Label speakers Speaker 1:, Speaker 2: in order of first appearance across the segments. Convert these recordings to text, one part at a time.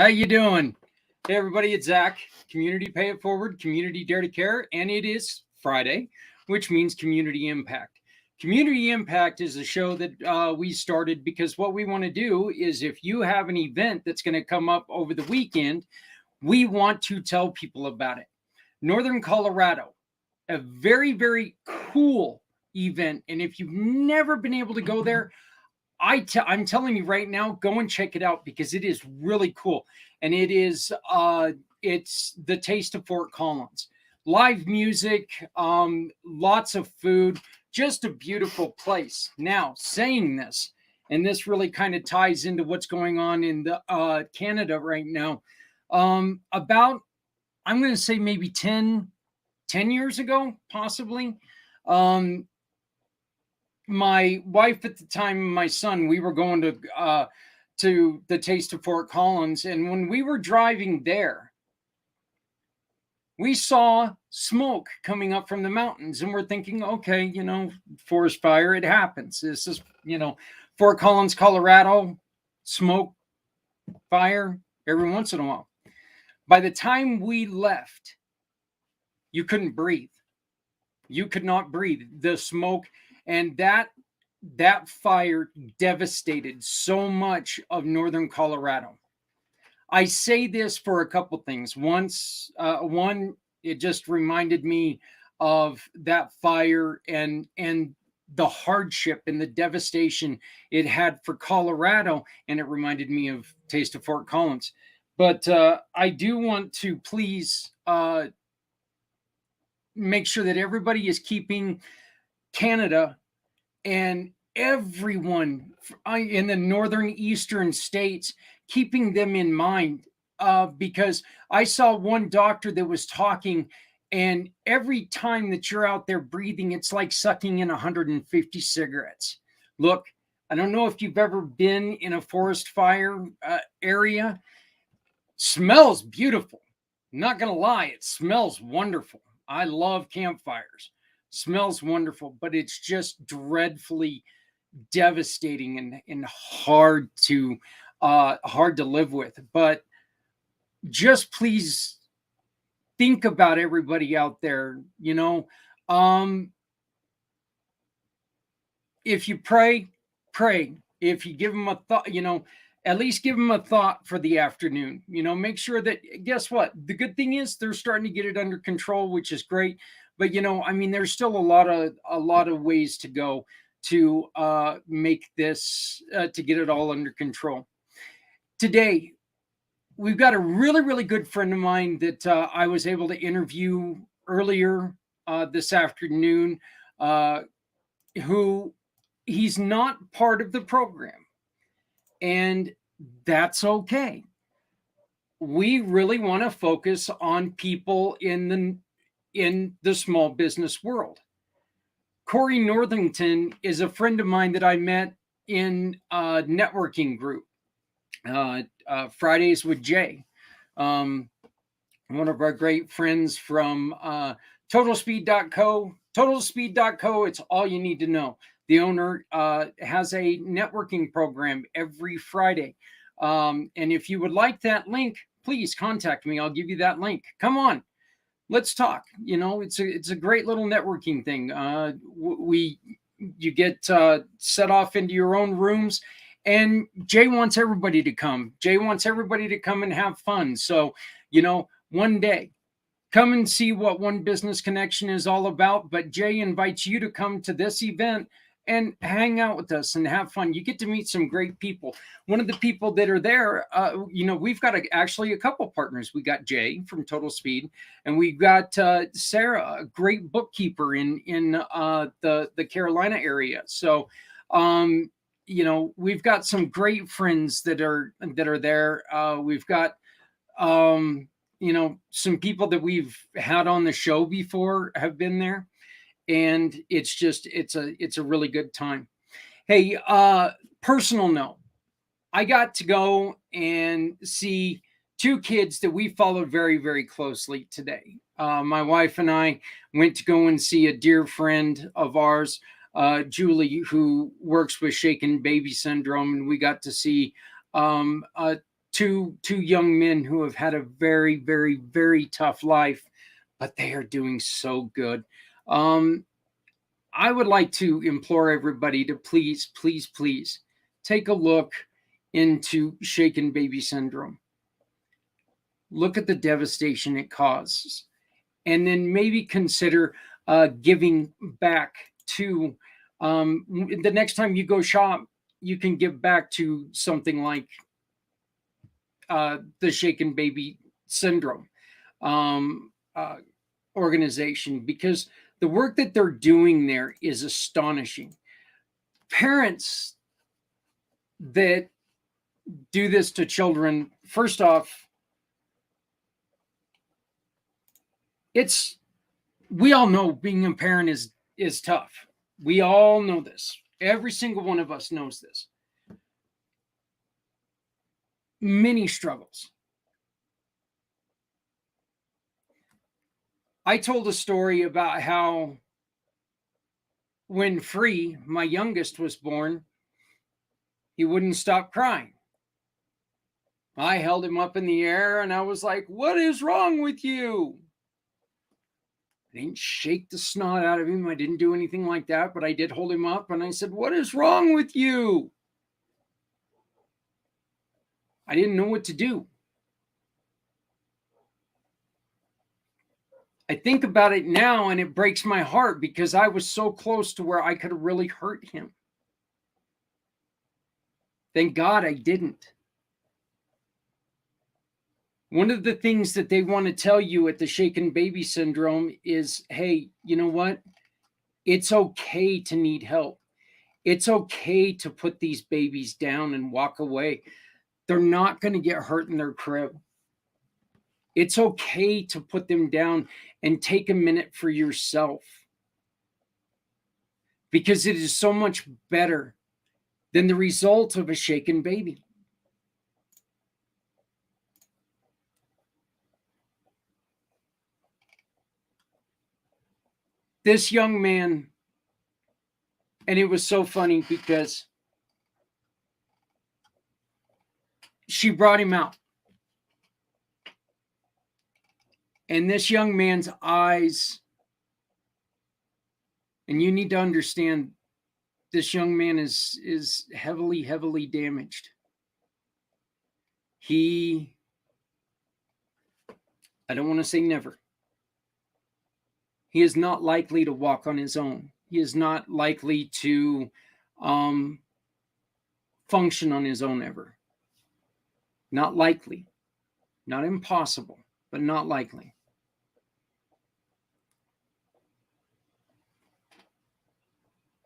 Speaker 1: How you doing? Hey everybody, it's Zach. Community Pay It Forward, Community Dare to Care, and it is Friday, which means Community Impact. Community Impact is a show that we started because what we want to do is if you have an event that's going to come up over the weekend, we want to tell people about it. Northern Colorado, a very, very cool event. And if you've never been able to go there, I'm telling you right now, go and check it out because it is really cool. And it's the Taste of Fort Collins. Live music, lots of food, just a beautiful place. Now, saying this, and this really kind of ties into what's going on in the Canada right now. About, I'm going to say maybe 10 years ago, possibly. My wife at the time and my son, we were going to the Taste of Fort Collins. And when we were driving there, we saw smoke coming up from the mountains. And we're thinking, okay, forest fire, it happens. This is, Fort Collins, Colorado, smoke, fire, every once in a while. By the time we left, you couldn't breathe. You could not breathe. The smoke. And that fire devastated so much of northern Colorado. I say this for a couple things. One, it just reminded me of that fire and the hardship and the devastation it had for Colorado, and it reminded me of Taste of Fort Collins. But I do want to please make sure that everybody is keeping Canada and everyone in the northern eastern states, keeping them in mind, because I saw one doctor that was talking, and every time that you're out there breathing, it's like sucking in 150 cigarettes. Look, I don't know if you've ever been in a forest fire area. Smells beautiful. I'm not going to lie, it smells wonderful. I love campfires. Smells wonderful, but it's just dreadfully devastating and hard to live with. But just please think about everybody out there. If you pray. If you give them a thought, at least give them a thought for the afternoon. Make sure that, guess what? The good thing is they're starting to get it under control, which is great. But there's still a lot of ways to go to make this to get it all under control. Today, we've got a really, really good friend of mine that I was able to interview earlier this afternoon. Who he's not part of the program, and that's okay. We really want to focus on people in the small business world. Corey Northington is a friend of mine that I met in a networking group, Fridays with Jay, one of our great friends from TotalSpeed.co. TotalSpeed.co, it's all you need to know. The owner has a networking program every Friday. And if you would like that link, please contact me. I'll give you that link. Come on. Let's talk. It's a great little networking thing. You get set off into your own rooms, and Jay wants everybody to come. Jay wants everybody to come and have fun. So, one day, come and see what One Business Connection is all about. But Jay invites you to come to this event and hang out with us and have fun. You get to meet some great people. One of the people that are there, we've got actually a couple partners. We got Jay from Total Speed, and we've got Sarah, a great bookkeeper in the Carolina area. So, we've got some great friends that are there. We've got, some people that we've had on the show before have been there. And it's a really good time. Hey, personal note, I got to go and see two kids that we followed very, very closely today. My wife and I went to go and see a dear friend of ours, Julie, who works with shaken baby syndrome. And we got to see two young men who have had a very, very, very tough life, but they are doing so good. I would like to implore everybody to please, please, please take a look into shaken baby syndrome. Look at the devastation it causes, and then maybe consider giving back to the next time you go shop, you can give back to something like the Shaken Baby Syndrome organization, because the work that they're doing there is astonishing. Parents that do this to children, first off, we all know being a parent is tough. We all know this. Every single one of us knows this. Many struggles. I told a story about how when Free, my youngest, was born, he wouldn't stop crying. I held him up in the air and I was like, "What is wrong with you?" I didn't shake the snot out of him. I didn't do anything like that, but I did hold him up and I said, "What is wrong with you?" I didn't know what to do. I think about it now and it breaks my heart because I was so close to where I could have really hurt him. Thank God I didn't. One of the things that they want to tell you at the Shaken Baby Syndrome is, hey, you know what? It's okay to need help. It's okay to put these babies down and walk away. They're not going to get hurt in their crib. It's okay to put them down and take a minute for yourself, because it is so much better than the result of a shaken baby. This young man, and it was so funny because she brought him out. And this young man's eyes, and you need to understand, this young man is heavily, heavily damaged. I don't want to say never. He is not likely to walk on his own. He is not likely to function on his own ever. Not likely. Not impossible, but not likely.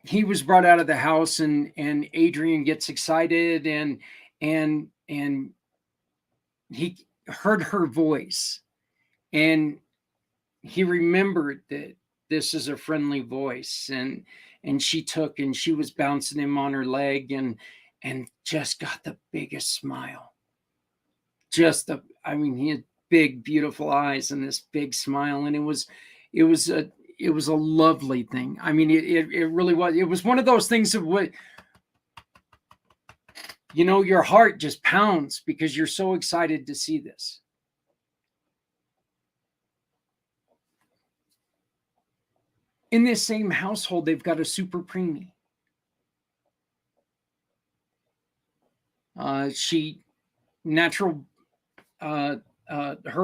Speaker 1: He was brought out of the house and Adrian gets excited and he heard her voice and he remembered that this is a friendly voice, and she was bouncing him on her leg and just got the biggest smile. He had big, beautiful eyes and this big smile, and it was a lovely thing. I mean, it really was. It was one of those things of what, your heart just pounds because you're so excited to see this. In this same household, they've got a super preemie. Her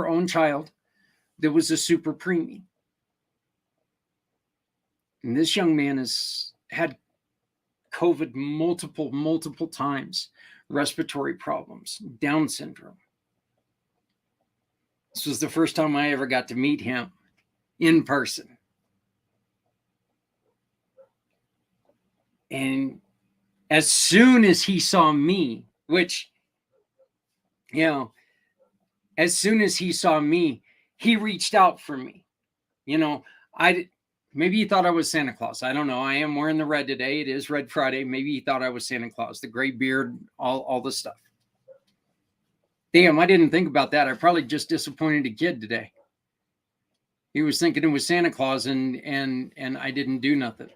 Speaker 1: own child, there was a super preemie. And this young man has had COVID multiple times, respiratory problems, Down syndrome. This was the first time I ever got to meet him in person. And as soon as he saw me, as soon as he saw me, he reached out for me. Maybe he thought I was Santa Claus. I don't know. I am wearing the red today. It is Red Friday. Maybe he thought I was Santa Claus, the gray beard, all the stuff. Damn, I didn't think about that. I probably just disappointed a kid today. He was thinking it was Santa Claus and I didn't do nothing.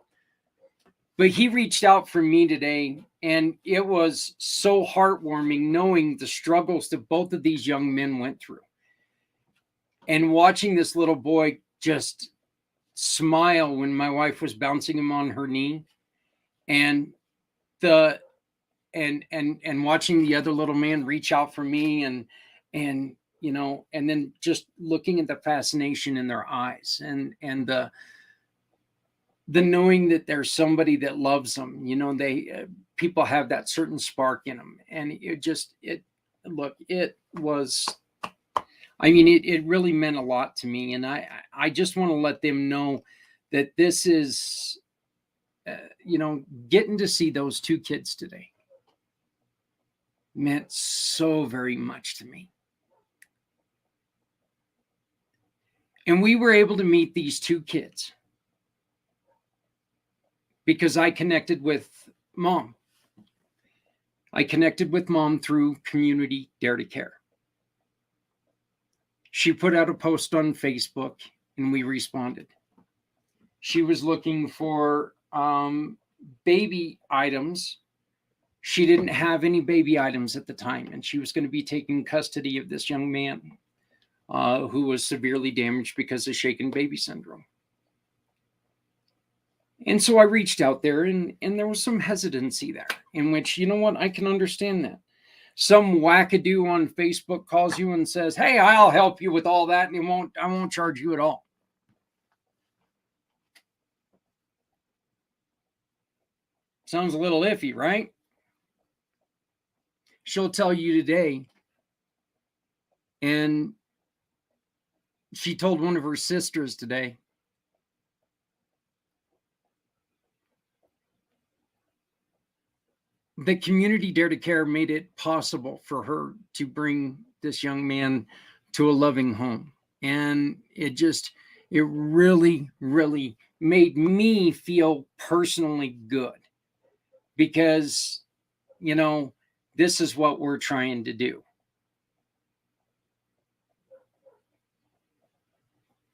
Speaker 1: But he reached out for me today, and it was so heartwarming knowing the struggles that both of these young men went through. And watching this little boy just smile when my wife was bouncing him on her knee, and the and watching the other little man reach out for me, and you know, and then just looking at the fascination in their eyes, and the knowing that there's somebody that loves them. You know, they people have that certain spark in them, and it look, it was, I mean, it really meant a lot to me, and I just want to let them know that this is, you know, getting to see those two kids today meant so very much to me. And we were able to meet these two kids because I connected with mom. I connected with mom through Community Dare to Care. She put out a post on Facebook and we responded. She was looking for baby items. She didn't have any baby items at the time, and she was going to be taking custody of this young man who was severely damaged because of shaken baby syndrome. And so I reached out there, and there was some hesitancy there, in which, you know what, I can understand that. Some wackadoo on Facebook calls you and says, hey, I'll help you with all that, and I won't charge you at all. Sounds a little iffy, right? She'll tell you today, and she told one of her sisters today, the Community Dare to Care made it possible for her to bring this young man to a loving home. And it really, really made me feel personally good, because, you know, this is what we're trying to do.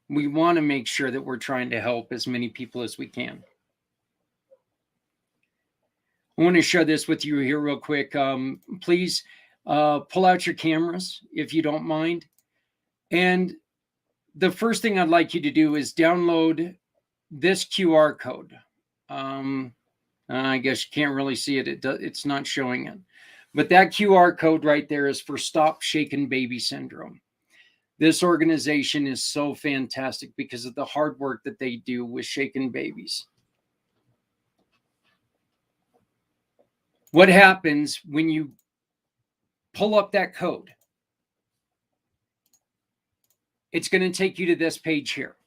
Speaker 1: We want to make sure that we're trying to help as many people as we can. I want to share this with you here real quick. Please pull out your cameras if you don't mind. And the first thing I'd like you to do is download this QR code. I guess you can't really see it. It's not showing it. But that QR code right there is for Stop Shaken Baby Syndrome. This organization is so fantastic because of the hard work that they do with shaken babies. What happens when you pull up that code? It's going to take you to this page here.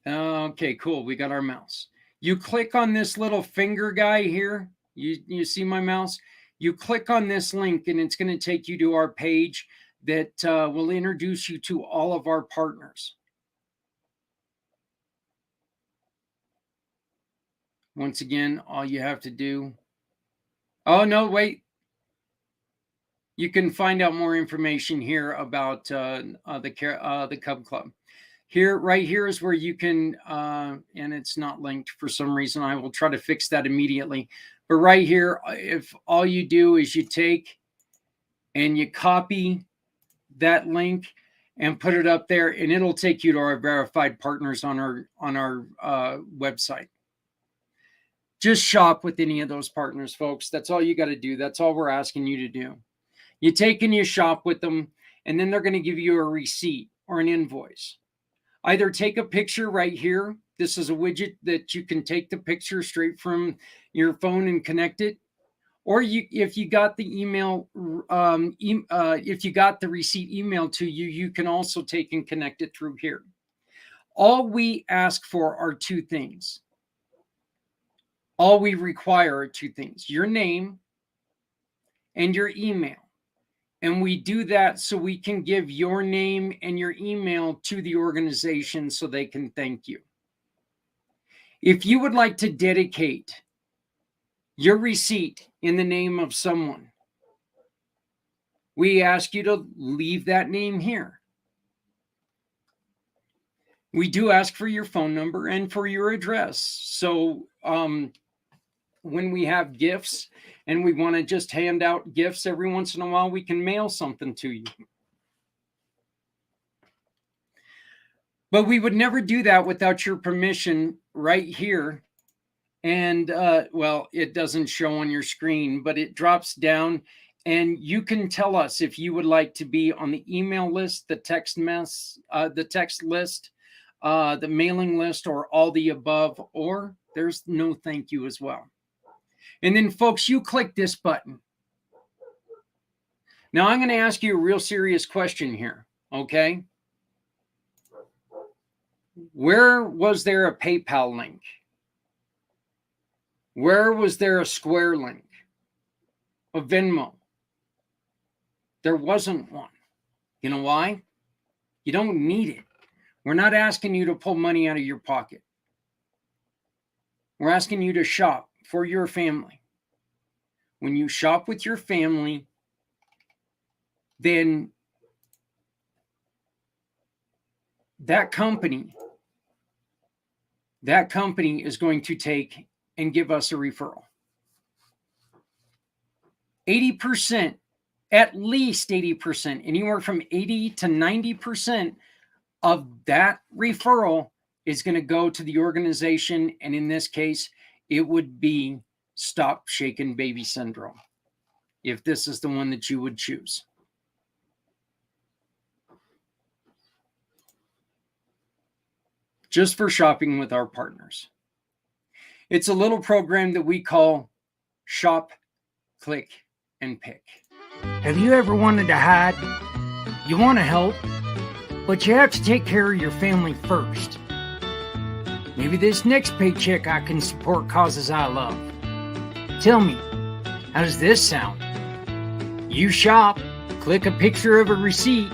Speaker 1: Okay, cool. We got our mouse. You click on this little finger guy here. You see my mouse? You click on this link, and it's going to take you to our page that will introduce you to all of our partners. Once again, all you have to do... Oh, no, wait. You can find out more information here about the Cub Club. Here, right here is where you can, and it's not linked for some reason. I will try to fix that immediately. But right here, if all you do is you take and you copy that link and put it up there, and it'll take you to our verified partners on our website. Just shop with any of those partners, folks. That's all you got to do. That's all we're asking you to do. You take and you shop with them, and then they're going to give you a receipt or an invoice. Either take a picture right here. This is a widget that you can take the picture straight from your phone and connect it. Or if you got the email, if you got the receipt emailed to you, you can also take and connect it through here. All we ask for are two things. All we require are two things: your name and your email. And we do that so we can give your name and your email to the organization so they can thank you. If you would like to dedicate your receipt in the name of someone, we ask you to leave that name here. We do ask for your phone number and for your address. So when we have gifts and we want to just hand out gifts every once in a while, we can mail something to you. But we would never do that without your permission right here. And well, it doesn't show on your screen, but it drops down, and you can tell us if you would like to be on the email list, the text list, the mailing list, or all the above, or there's no thank you as well. And then, folks, you click this button. Now, I'm going to ask you a real serious question here, okay? Where was there a PayPal link? Where was there a Square link? A Venmo? There wasn't one. You know why? You don't need it. We're not asking you to pull money out of your pocket. We're asking you to shop for your family. When you shop with your family, then that company is going to take and give us a referral. 80%, at least 80%, anywhere from 80 to 90% of that referral is going to go to the organization. And in this case, it would be Stop Shaken Baby Syndrome, if this is the one that you would choose. Just for shopping with our partners. It's a little program that we call Shop, Click, and Pick. Have you ever wanted to hide? You want to help, but you have to take care of your family first. Maybe this next paycheck I can support causes I love. Tell me, how does this sound? You shop, click a picture of a receipt,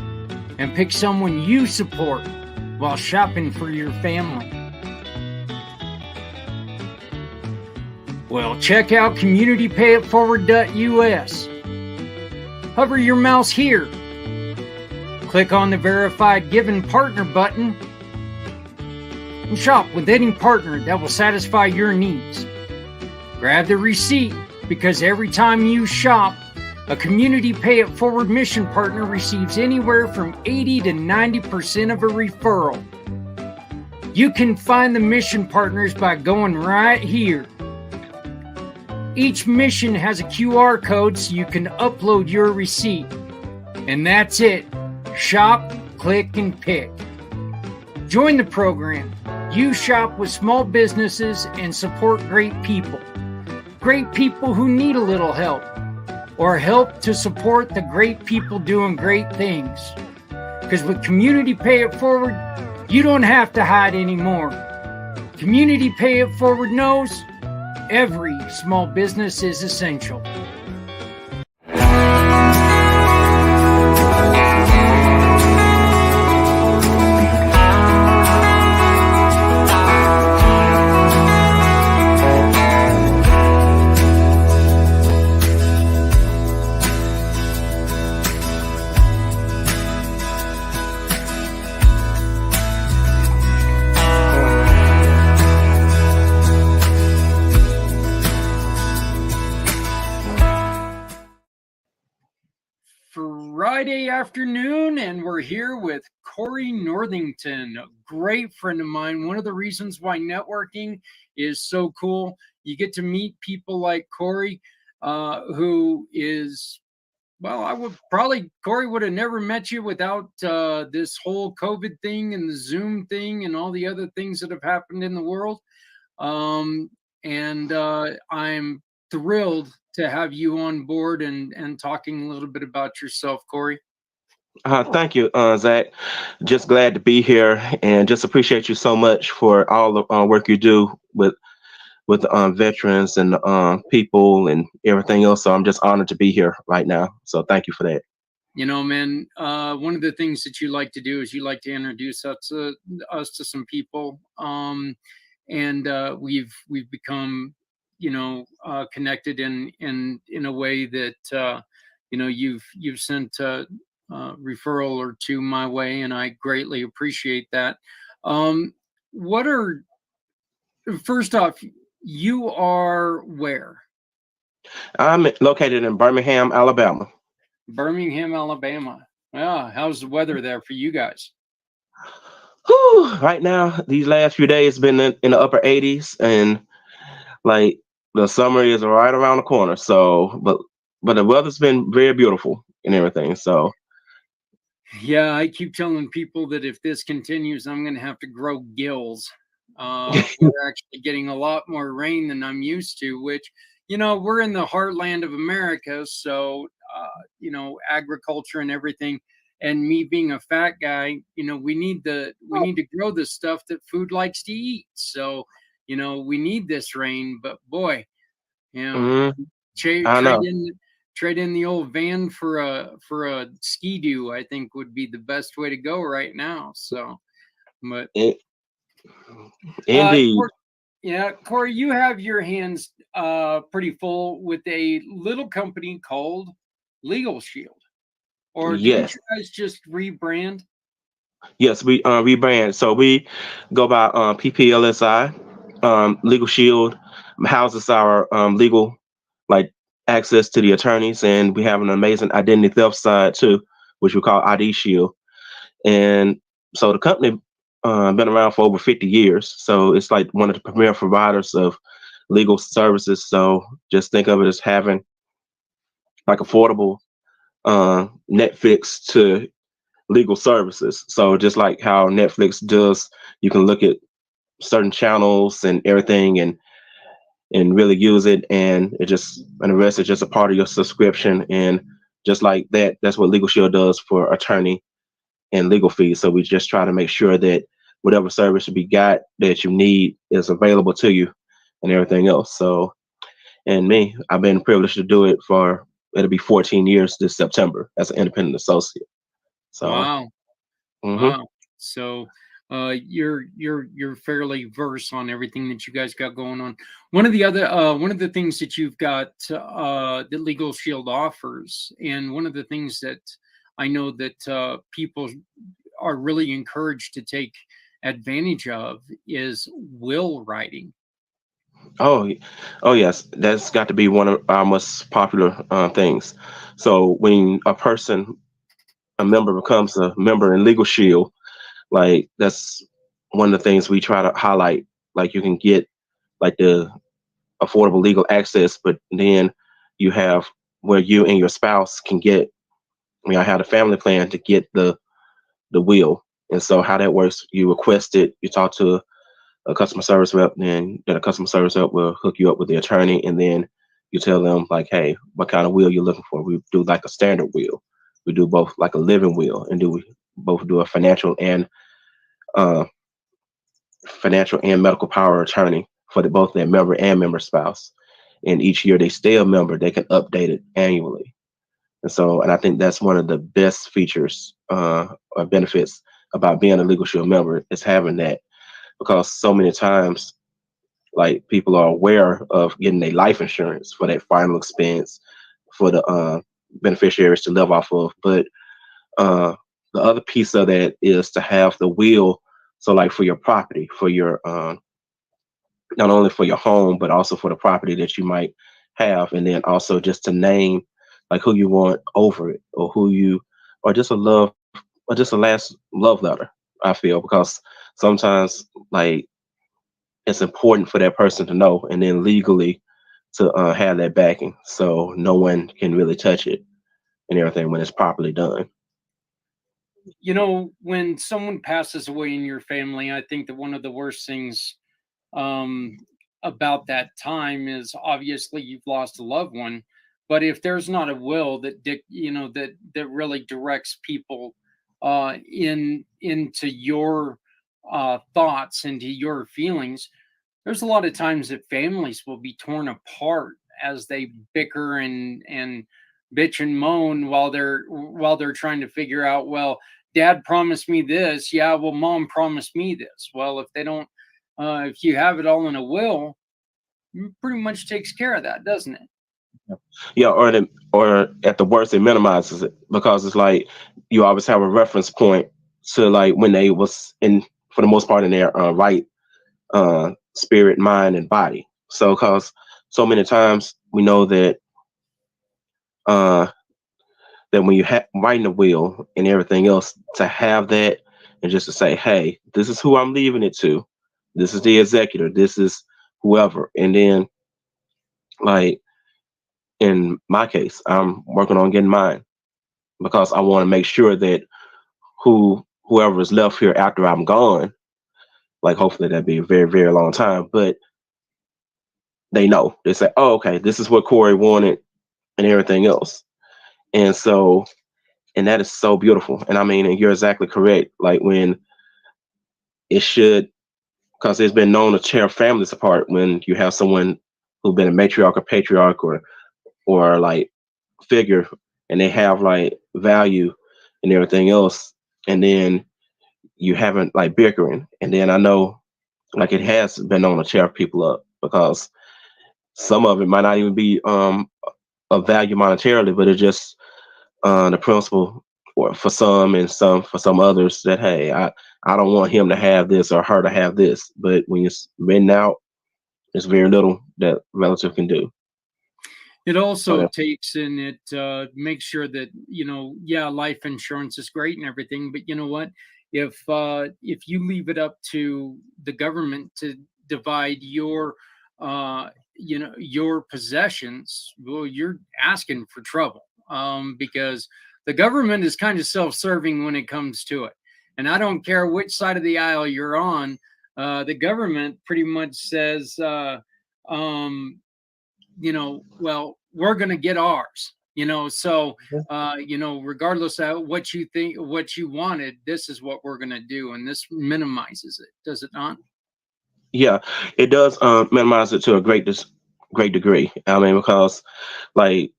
Speaker 1: and pick someone you support while shopping for your family. Well, check out communitypayitforward.us. Hover your mouse here. Click on the Verified Given Partner button and shop with any partner that will satisfy your needs. Grab the receipt, because every time you shop, a Community Pay It Forward mission partner receives anywhere from 80 to 90% of a referral. You can find the mission partners by going right here. Each mission has a QR code so you can upload your receipt. And that's it. Shop, click, and pick. Join the program. You shop with small businesses and support great people. Great people who need a little help, or help to support the great people doing great things. Because with Community Pay It Forward, you don't have to hide anymore. Community Pay It Forward knows every small business is essential. Friday afternoon, and we're here with Corey Northington, a great friend of mine. One of the reasons why networking is so cool, you get to meet people like Corey, who is, well, Corey would have never met you without this whole COVID thing and the Zoom thing and all the other things that have happened in the world. I'm thrilled to have you on board and talking a little bit about yourself, Corey.
Speaker 2: Thank you, Zach. Just glad to be here, and just appreciate you so much for all the work you do with veterans and people and everything else. So I'm just honored to be here right now. So thank you for that.
Speaker 1: You know, man, one of the things that you like to do is you like to introduce us to some people, and we've become, connected in a way that you've sent a referral or two my way, and I greatly appreciate that. Um, what are first off, you are where?
Speaker 2: I'm located in Birmingham, Alabama.
Speaker 1: Birmingham, Alabama. Yeah, how's the weather there for you guys?
Speaker 2: Whew, right now, these last few days been in the upper 80s, and like the summer is right around the corner. So, but the weather's been very beautiful and everything. So,
Speaker 1: Yeah, I keep telling people that if this continues, I'm going to have to grow gills. We're actually getting a lot more rain than I'm used to, which, we're in the heartland of America. So, agriculture and everything. And me being a fat guy, we need to grow the stuff that food likes to eat. So, we need this rain. But boy, yeah,
Speaker 2: mm,
Speaker 1: trade
Speaker 2: I
Speaker 1: trade
Speaker 2: know
Speaker 1: in trade in the old van for a ski doo, I think would be the best way to go right now. So, but
Speaker 2: it, indeed.
Speaker 1: Corey, yeah, Corey, you have your hands pretty full with a little company called Legal Shield, or didn't
Speaker 2: Yes,
Speaker 1: you guys just rebrand?
Speaker 2: yes, we rebrand. So we go by PPLSI. Legal Shield houses our legal like access to the attorneys, and we have an amazing identity theft side too, which we call ID Shield. And so the company been around for over 50 years. So it's like one of the premier providers of legal services. So just think of it as having like affordable Netflix to legal services. So just like how Netflix does, you can look at certain channels and everything and really use it, and the rest is just a part of your subscription. And just like that, that's what Legal Shield does for attorney and legal fees. So we just try to make sure that whatever service you got that you need is available to you and everything else. So, and me, I've been privileged to do it for it'll be 14 years this September as an independent associate. So,
Speaker 1: Wow,
Speaker 2: hmm
Speaker 1: wow. So, you're fairly versed on everything that you guys got going on. One of the things that you've got that Legal Shield offers, and one of the things that I know that people are really encouraged to take advantage of is will writing.
Speaker 2: oh, oh yes, that's got to be one of our most popular things. So when a member becomes a member in Legal Shield, like that's one of the things we try to highlight. Like you can get like the affordable legal access, but then you have where you and your spouse can get. I mean, I had a family plan to get the will, and so how that works, you request it, you talk to a customer service rep, then a customer service rep will hook you up with the attorney, and then you tell them like, hey, what kind of will you're looking for? We do like a standard will. We do both like a living will, and do we both do a uh, financial and medical power of attorney for both their member and member spouse. And each year they stay a member, they can update it annually. And so, and I think that's one of the best features or benefits about being a Legal Shield member is having that, because so many times, like people are aware of getting their life insurance for that final expense for the beneficiaries to live off of, but uh, the other piece of that is to have the will. So, like for your property, for your not only for your home, but also for the property that you might have, and then also just to name like who you want over it, or who you, or just a love, or just a last love letter. I feel because sometimes like it's important for that person to know, and then legally to have that backing, so no one can really touch it and everything when it's properly done.
Speaker 1: When someone passes away in your family, I think that one of the worst things um, about that time is obviously you've lost a loved one. But if there's not a will that really directs people into your thoughts, into your feelings, there's a lot of times that families will be torn apart as they bicker and bitch and moan while they're trying to figure out, well, dad promised me this, yeah, well, mom promised me this. Well, if you have it all in a will, it pretty much takes care of that, doesn't it?
Speaker 2: Yeah, or at the worst, it minimizes it because it's like you always have a reference point to like when they was in for the most part in their right spirit, mind, and body. So, because so many times we know uh, that when you writing a will and everything else, to have that and just to say, hey, this is who I'm leaving it to. This is the executor. This is whoever. And then, like in my case, I'm working on getting mine because I want to make sure that whoever is left here after I'm gone, like hopefully that'd be a very, very long time, but they know. They say, oh, okay, this is what Corey wanted and everything else. And so, and that is so beautiful. And I mean, and you're exactly correct. Like when it should, because it's been known to tear families apart when you have someone who's been a matriarch or patriarch or like figure, and they have like value and everything else, and then you haven't like bickering, and then I know like it has been known to tear people up because some of it might not even be of value monetarily, but it's just the principle for some and some for some others that hey, I don't want him to have this or her to have this, but when you're written out, there's very little that relative can do.
Speaker 1: It
Speaker 2: So
Speaker 1: also takes and it makes sure that, yeah, life insurance is great and everything, but you know what? If you leave it up to the government to divide your possessions, well, you're asking for trouble, because the government is kind of self-serving when it comes to it. And I don't care which side of the aisle you're on, the government pretty much says, um, well, we're going to get ours, so, regardless of what you think, what you wanted, this is what we're going to do. And this minimizes it, does it not?
Speaker 2: yeah, it does minimize it to a great degree. I mean, because like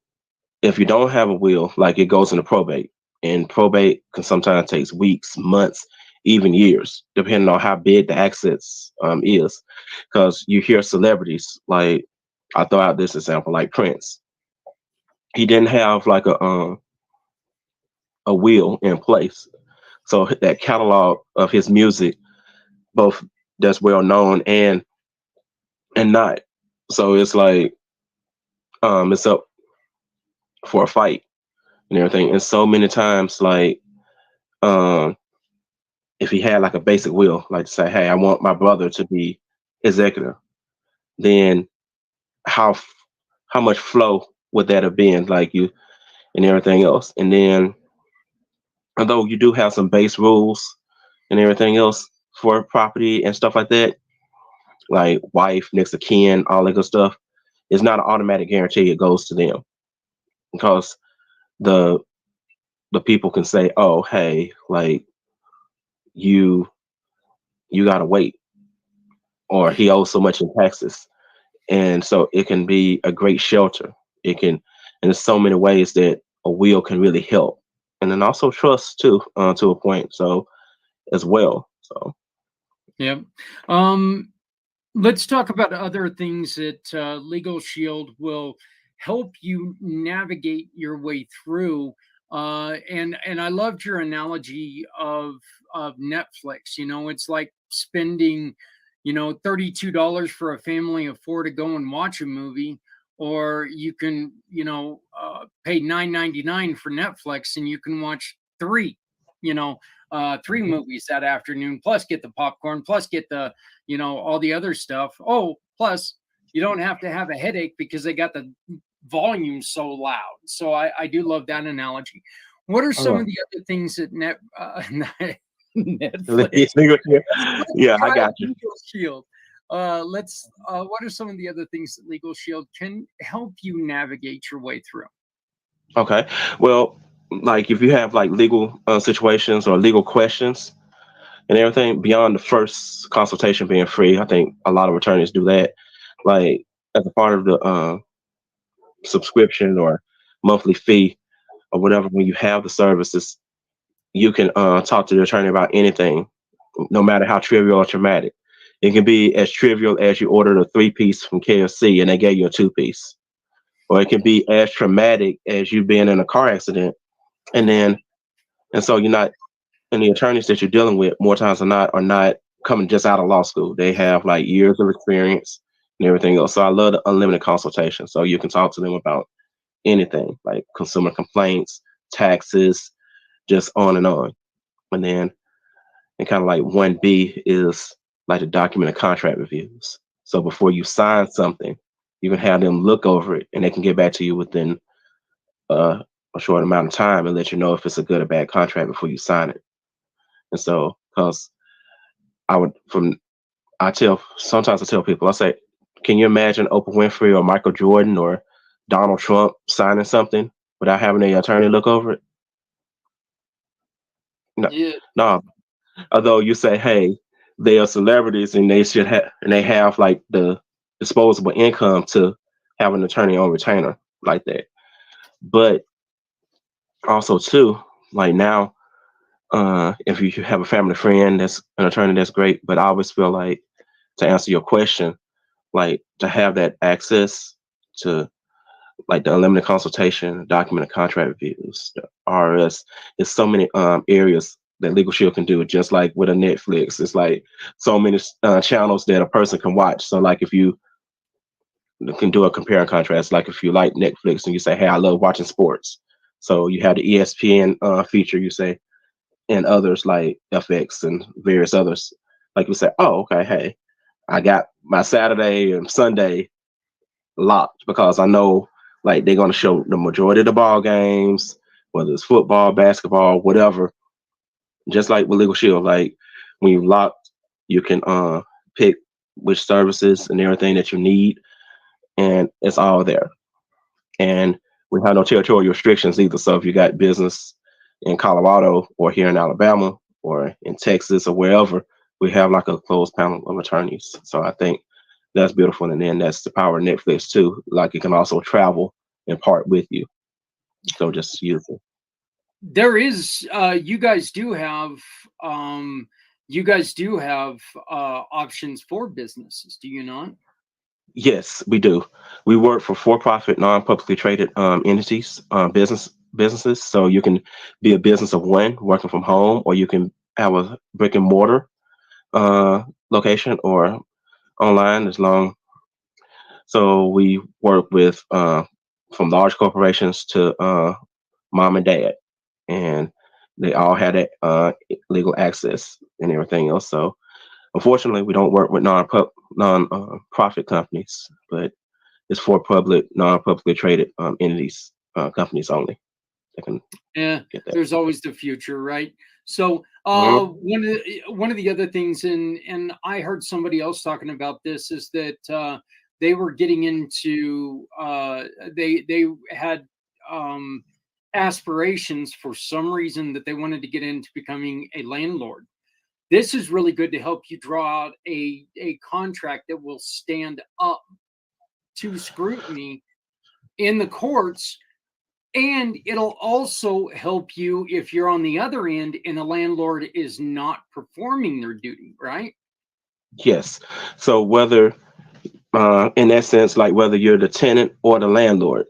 Speaker 2: if you don't have a will, like it goes into probate, and probate can sometimes takes weeks, months, even years, depending on how big the assets is. Because you hear celebrities like I throw out this example, like Prince. He didn't have like a will in place, so that catalog of his music, both that's well known and not. So it's like it's up for a fight and everything. And so many times, like um if he had like a basic will, like to say, hey, I want my brother to be executor, then how how much flow would that have been, like you and everything else? And then although you do have some base rules and everything else for property and stuff like that, like wife, next of kin, all that good stuff, it's not an automatic guarantee it goes to them because the the people can say, oh, hey, like you you gotta wait, or he owes so much in taxes, and so it can be a great shelter. It can, and there's so many ways that a will can really help, and then also trust too, to a point. So as well. So
Speaker 1: Yep. um let's talk about other things that Legal Shield will help you navigate your way through. And I loved your analogy of Netflix. It's like spending, $32 for a family of four to go and watch a movie, or you can, pay $9.99 for Netflix and you can watch you know, three movies that afternoon, plus get the popcorn, plus get the, all the other stuff. Oh, plus you don't have to have a headache because they got the volume so loud. So I do love that analogy. What are some
Speaker 2: oh,
Speaker 1: of the other things that Netflix?
Speaker 2: yeah,
Speaker 1: Let's
Speaker 2: yeah, I
Speaker 1: try
Speaker 2: got you.
Speaker 1: Legal Shield. Let's. What are some of the other things that Legal Shield can help you navigate your way through?
Speaker 2: Okay, well, like if you have like legal situations or legal questions and everything beyond the first consultation being free, I think a lot of attorneys do that. Like as a part of the subscription or monthly fee or whatever, when you have the services, you can talk to the attorney about anything, no matter how trivial or traumatic. It can be as trivial as you ordered a three-piece from KFC and they gave you a two-piece, or it can be as traumatic as you being in a car accident, and then and so you're not, and the attorneys that you're dealing with more times than not are not coming just out of law school. They have like years of experience and everything else. So I love the unlimited consultation. So you can talk to them about anything like consumer complaints, taxes, just on and on. And then, and kind of like 1B is like the documented contract reviews. So before you sign something, you can have them look over it and they can get back to you within uh, a short amount of time and let you know if it's a good or bad contract before you sign it. And so, because I would, from sometimes I tell people, I say, can you imagine Oprah Winfrey or Michael Jordan or Donald Trump signing something without having an attorney look over it? No,
Speaker 1: Yeah.
Speaker 2: no. Although you say, hey, they are celebrities and they should have, and they have like the disposable income to have an attorney on retainer like that. But also too, like now, if you have a family friend that's an attorney, that's great. But I always feel like, to answer your question, like to have that access to like the unlimited consultation, documented contract reviews, the RS, there's so many areas that Legal Shield can do. Just like with a Netflix, it's like so many channels that a person can watch. So like if you can do a compare and contrast, like if you like Netflix and you say, hey, I love watching sports, so you have the ESPN feature, you say, and others like FX and various others, like you say, oh, okay, hey, I got my Saturday and Sunday locked because I know like they're gonna show the majority of the ball games, whether it's football, basketball, whatever. Just like with Legal Shield, like when you locked, you can pick which services and everything that you need, and it's all there. And we have no territorial restrictions either. So if you got business in Colorado or here in Alabama or in Texas or wherever, we have like a closed panel of attorneys. So I think that's beautiful. And then that's the power of Netflix too. Like it can also travel and part with you. So just use it.
Speaker 1: There is um you guys do have options for businesses, do you not?
Speaker 2: Yes, we do. We work for profit, non publicly traded entities, businesses. So you can be a business of one working from home, or you can have a brick and mortar location or online as long. So we work with from large corporations to mom and dad, and they all had that legal access and everything else. So unfortunately, we don't work with non profit companies, but it's for public, non publicly traded entities, companies only that can
Speaker 1: Yeah,
Speaker 2: get that.
Speaker 1: there's always the future, right? So,
Speaker 2: Mhm.
Speaker 1: one of the other things, and I heard somebody else talking about this, is that they were getting into they had um, aspirations for some reason that they wanted to get into becoming a landlord. This is really good to help you draw out a contract that will stand up to scrutiny in the courts, and it'll also help you if you're on the other end and the landlord is not performing their duty, right?
Speaker 2: Yes. So whether, in that sense, like whether you're the tenant or the landlord,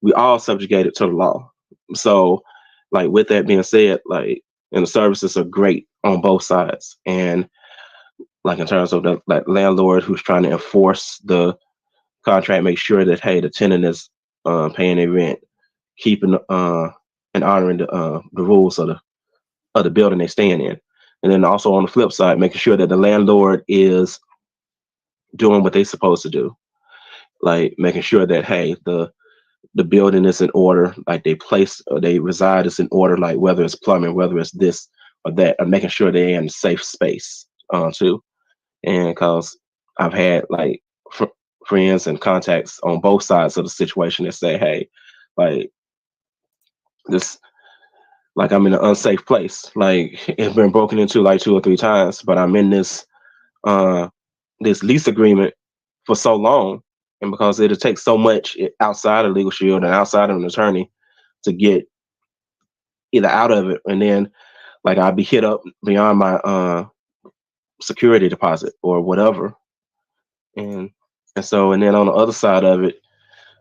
Speaker 2: we all subjugated to the law. So, like with that being said, like, and the services are great on both sides, and like in terms of the like landlord who's trying to enforce the contract, make sure that hey, the tenant is paying their rent, keeping and honoring the rules of the building they're staying in. And then also on the flip side, making sure that the landlord is doing what they're supposed to do, like making sure that hey, the building is in order, like they place or they reside is in order, like whether it's plumbing, whether it's this or that, or making sure they're in a safe space too. And because I've had like friends and contacts on both sides of the situation that say, hey, like this, like I'm in an unsafe place. Like it's been broken into like 2 or 3 times, but I'm in uh this lease agreement for so long, and because it'll take so much outside of Legal Shield and outside of an attorney to get either out of it, and then like I'll be hit up beyond my security deposit or whatever, and so and then on the other side of it,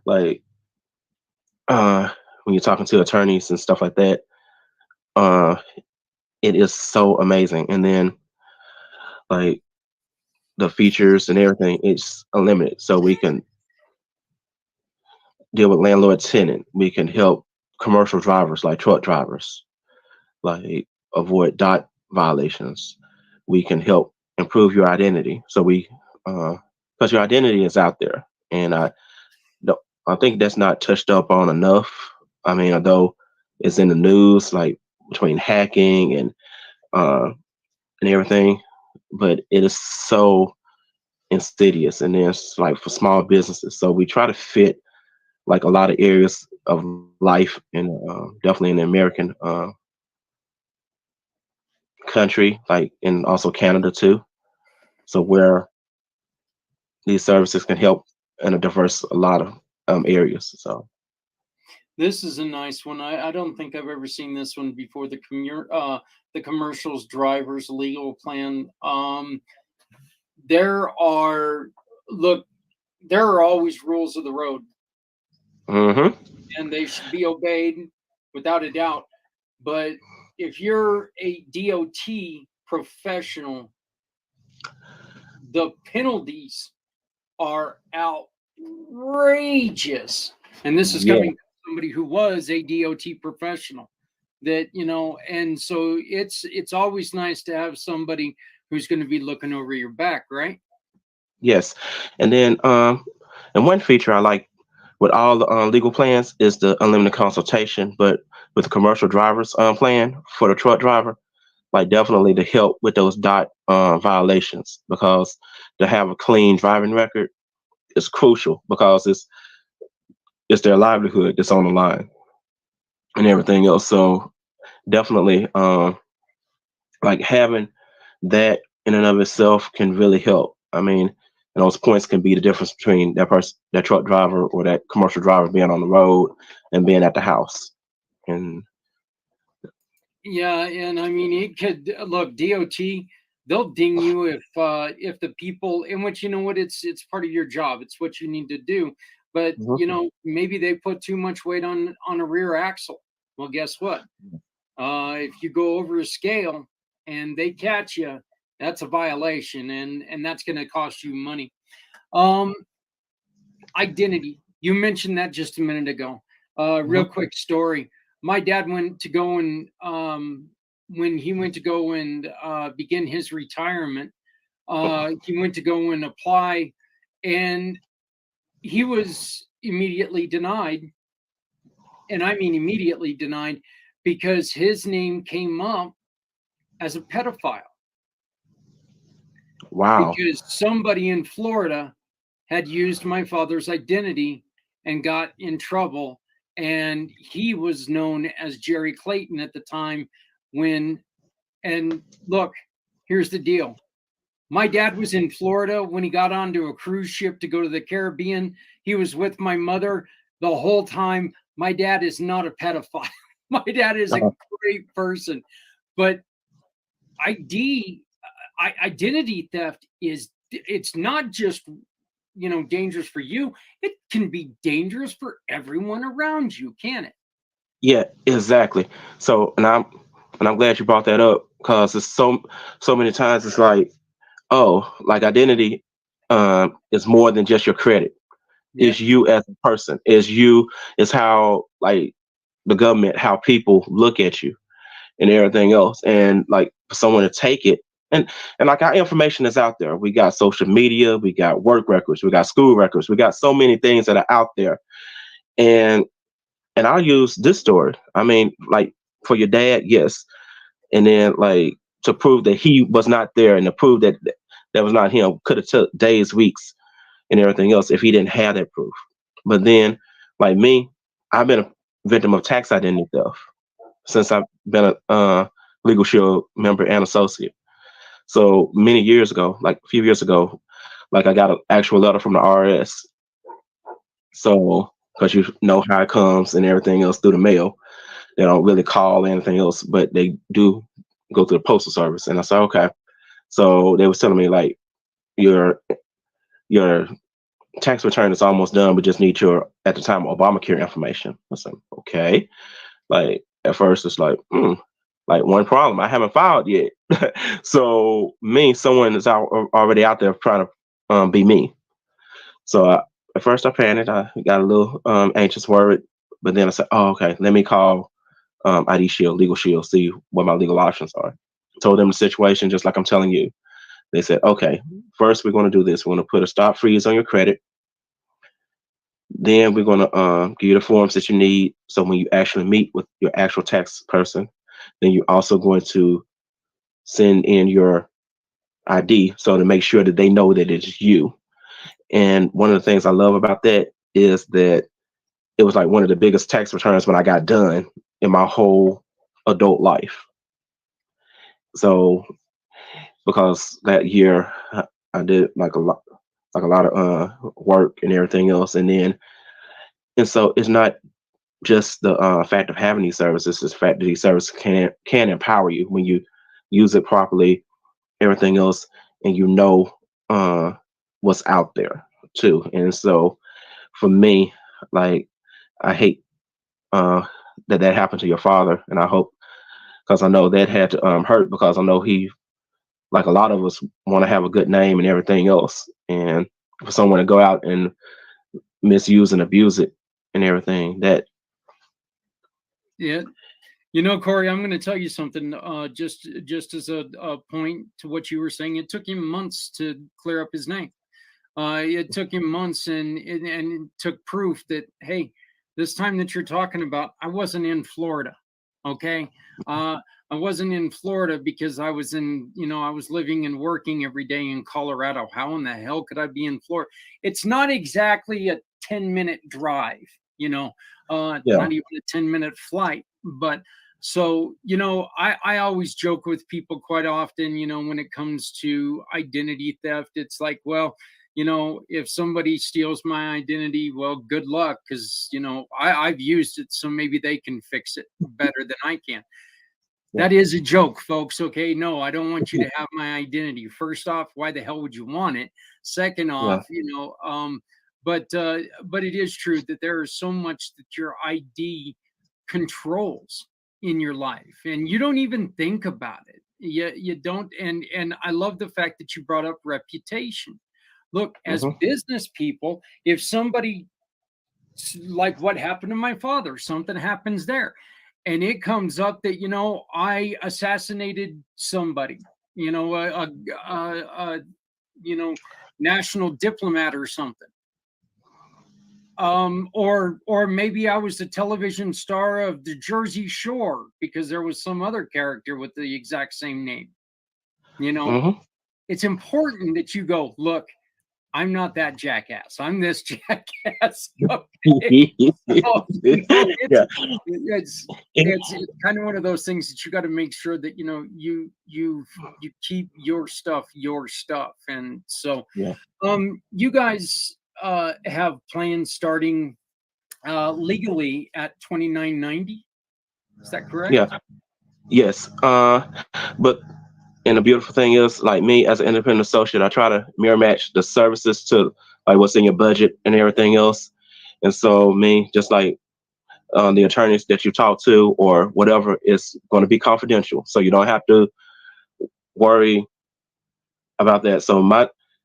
Speaker 2: like when you're talking to attorneys and stuff like that, uh it is so amazing. And then like the features and everything is unlimited. So we can deal with landlord tenant. We can help commercial drivers like truck drivers, like avoid dot violations. We can help improve your identity. So we, because your identity is out there, and don't, I think that's not touched up on enough. I mean, although it's in the news, like between hacking and everything, but it is so insidious, and then it's like for small businesses. So we try to fit like a lot of areas of life in definitely in the American country, like and also Canada too. So where these services can help in a diverse a lot of areas. So
Speaker 1: This is a nice one. I don't think I've ever seen this one before. The commercials drivers legal plan. There are look, there are always rules of the road,
Speaker 2: hmm
Speaker 1: and they should be obeyed without a doubt. But if you're a DOT professional, the penalties are outrageous. And this is
Speaker 2: yeah,
Speaker 1: coming from somebody who was a DOT professional. That and so it's always nice to have somebody who's going to be looking over your back, right?
Speaker 2: yes, and then and one feature I like with all the legal plans is the unlimited consultation, but with the commercial drivers plan for the truck driver, like definitely to help with those dot violations, because to have a clean driving record is crucial because it's their livelihood that's on the line and everything else. So definitely, like having that in and of itself can really help. I mean, and those points can be the difference between that person, that truck driver or that commercial driver being on the road and being at the house. And
Speaker 1: Yeah, and I mean, it could look DOT. They'll ding you if the people in which what it's part of your job. It's what you need to do. But
Speaker 2: Mhm.
Speaker 1: maybe they put too much weight on a rear axle. Well, guess what? If you go over a scale and they catch you, that's a violation, and that's going to cost you money. Um, Identity. You mentioned that just a minute ago. Real
Speaker 2: Mhm.
Speaker 1: quick story. My dad went to go and when he went to go and begin his retirement, he went to go and apply, and he was immediately denied, and I mean immediately denied, because his name came up as a pedophile,
Speaker 2: Wow.
Speaker 1: because somebody in Florida had used my father's identity and got in trouble. And he was known as Jerry Clayton at the time when, and look, here's the deal. My dad was in Florida when he got onto a cruise ship to go to the Caribbean. He was with my mother the whole time. My dad is not a pedophile. My dad is a
Speaker 2: Uh,
Speaker 1: great person. But ID identity theft is, it's not just dangerous for you, it can be dangerous for everyone around you, can it?
Speaker 2: yeah, exactly. So, and I'm glad you brought that up because it's so many times it's like, oh, like identity is more than just your credit.
Speaker 1: Yeah.
Speaker 2: Is you as a person. Is you is how like the government, how people look at you and everything else. And like for someone to take it, and like our information is out there. We got social media, we got work records, we got school records, we got so many things that are out there. And I'll use this story. I mean, like for your dad, yes. And then like to prove that he was not there and to prove that that was not him could have took days, weeks, and everything else if he didn't have that proof. But then, like me, I've been a victim of tax identity theft since I've been a Legal Shield member and associate. So many years ago, like a few years ago, like I got an actual letter from the RS. So because you know how it comes and everything else through the mail, they don't really call anything else, but they do go through the postal service. And I said, okay. So they was telling me like your your tax return is almost done, but just need your at the time Obamacare information. I said, okay. Like at first it's like, Like one problem, I haven't filed yet. So me, someone is already out there trying to be me. So at first I panicked. I got a little anxious, worried, but then I said, "Oh, okay. Let me call ID Shield, Legal Shield, see what my legal options are." Told them the situation just like I'm telling you. They said, "Okay, first we're going to do this. We're going to put a stop freeze on your credit. Then we're going to give you the forms that you need. So when you actually meet with your actual tax person, then you're also going to send in your ID, so to make sure that they know that it's you." And one of the things I love about that is that it was like one of the biggest tax returns when I got done in my whole adult life. So because that year I did like a lot of work and everything else, and so it's not just the fact of having these services; it's the fact that these services can empower you when you use it properly, everything else, and you know uh, what's out there too. And so for me, like I hate uh, that happened to your father, and I hope, because I know that had to hurt, because I know he, like a lot of us, want to have a good name and everything else, and for someone to go out and misuse and abuse it and everything, that
Speaker 1: Yeah. Corey, I'm going to tell you something. Just as a point to what you were saying, it took him months to clear up his name. It took him months, and it took proof that, hey, this time that you're talking about, I wasn't in Florida. Okay, I wasn't in Florida because I was living and working every day in Colorado. How in the hell could I be in Florida? It's not exactly a 10-minute drive.
Speaker 2: yeah.
Speaker 1: Not even a 10-minute flight, but. So, I always joke with people quite often, when it comes to identity theft. It's like, well, if somebody steals my identity, well, good luck, because I've used it, so maybe they can fix it better than I can.
Speaker 2: Yeah.
Speaker 1: That is a joke, folks. Okay, no, I don't want you to have my identity. First off, why the hell would you want it? Second
Speaker 2: Yeah.
Speaker 1: off, but it is true that there is so much that your ID controls in your life, and you don't even think about it. You don't. And I love the fact that you brought up reputation. Look, as
Speaker 2: Hmm.
Speaker 1: business people, if somebody, like what happened to my father, something happens there, and it comes up that I assassinated somebody, a you know national diplomat or something, or maybe I was the television star of the Jersey Shore because there was some other character with the exact same name. you know
Speaker 2: Hmm.
Speaker 1: it's important that you go, look, I'm not that jackass. I'm this jackass. Okay. So,
Speaker 2: Yeah.
Speaker 1: it's kind of one of those things that you got to make sure that you keep your stuff. And so,
Speaker 2: Yeah.
Speaker 1: you guys have plans starting legally at 2990. Is that correct?
Speaker 2: Yeah. Yes. But and the beautiful thing is, like me as an independent associate, I try to mirror match the services to like what's in your budget and everything else. And so me, just like the attorneys that you talk to or whatever, is going to be confidential. So you don't have to worry about that.